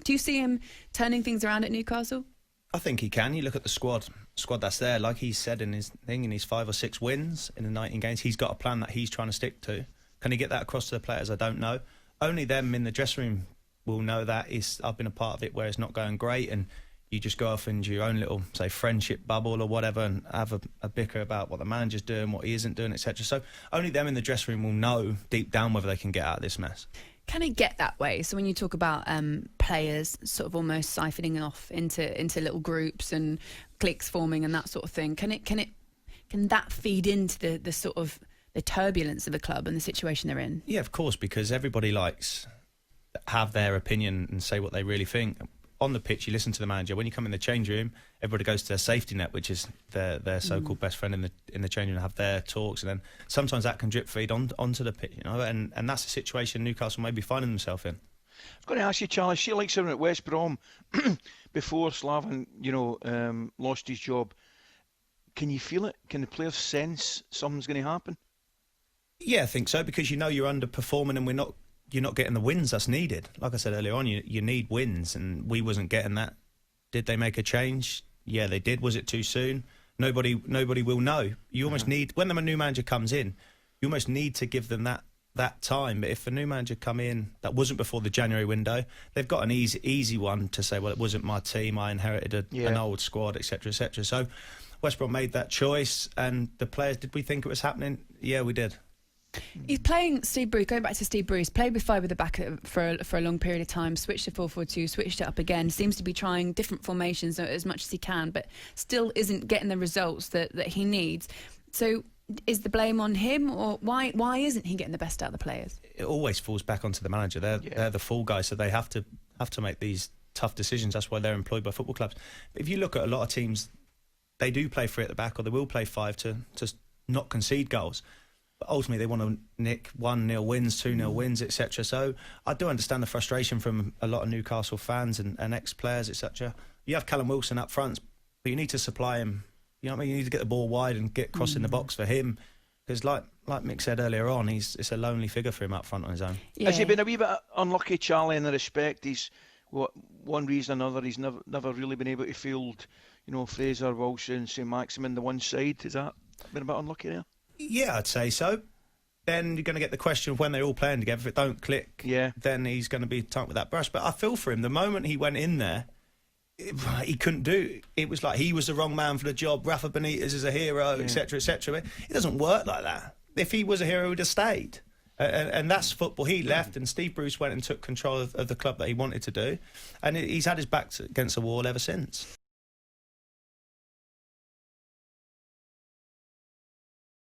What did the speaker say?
Do you see him turning things around at Newcastle? I think he can. You look at the squad that's there. Like he said in his thing, in his 5 or 6 wins in the 19 games, he's got a plan that he's trying to stick to. Can he get that across to the players? I don't know. Only them in the dressing room will know that. I've been a part of it where it's not going great, and you just go off into your own little, say, friendship bubble or whatever, and have a bicker about what the manager's doing, what he isn't doing, etc. So only them in the dressing room will know deep down whether they can get out of this mess. Can it get that way? So when you talk about players sort of almost siphoning off into little groups and cliques forming and that sort of thing, can that feed into the sort of the turbulence of the club and the situation they're in? Yeah, of course, because everybody likes to have their opinion and say what they really think. On the pitch, you listen to the manager. When you come in the change room, everybody goes to their safety net, which is their so-called best friend in the change room, and have their talks, and then sometimes that can drip feed onto the pitch, and that's the situation Newcastle may be finding themselves in. I was going to ask you, Charlie, see, like someone at West Brom before Slaven, lost his job. Can you feel it? Can the players sense something's going to happen? Yeah, I think so, because you're underperforming, and you're not getting the wins that's needed. Like I said earlier on, you need wins, and we wasn't getting that. Did they make a change? Yeah, they did. Was it too soon? Nobody will know. You almost need, when a new manager comes in, you almost need to give them that time. But if a new manager come in that wasn't before the January window, they've got an easy one to say, well, it wasn't my team, I inherited an old squad, etc., etc. So West Brom made that choice, and the players, did we think it was happening? Yeah, we did. He's playing Steve Bruce, going back to Steve Bruce, played with 5 at the back for a long period of time, switched to 4-4-2, switched it up again, seems to be trying different formations as much as he can, but still isn't getting the results that he needs. So is the blame on him, or why isn't he getting the best out of the players? It always falls back onto the manager. They're the fall guys, so they have to make these tough decisions. That's why they're employed by football clubs. But if you look at a lot of teams, they do play 3 at the back, or they will play 5 to not concede goals. But ultimately, they want to nick 1-0 wins, 2-0 wins, etc. So I do understand the frustration from a lot of Newcastle fans and ex-players, etc. You have Callum Wilson up front, but you need to supply him. You know what I mean? You need to get the ball wide and get crossing the box for him. Because like Mick said earlier on, it's a lonely figure for him up front on his own. Yeah. Has he been a wee bit unlucky, Charlie, in the respect? He's, one reason or another, he's never really been able to field, Fraser, Wilson, St Maximin, the one side. Has that been a bit unlucky there? Yeah, I'd say so. Then you're going to get the question of when they're all playing together. If it don't click, then he's going to be tight with that brush. But I feel for him. The moment he went in there, he couldn't do. It was like he was the wrong man for the job. Rafa Benitez is a hero, etc., etc. It doesn't work like that. If he was a hero, he'd have stayed. And that's football. He left, and Steve Bruce went and took control of the club that he wanted to do. And he's had his back against the wall ever since.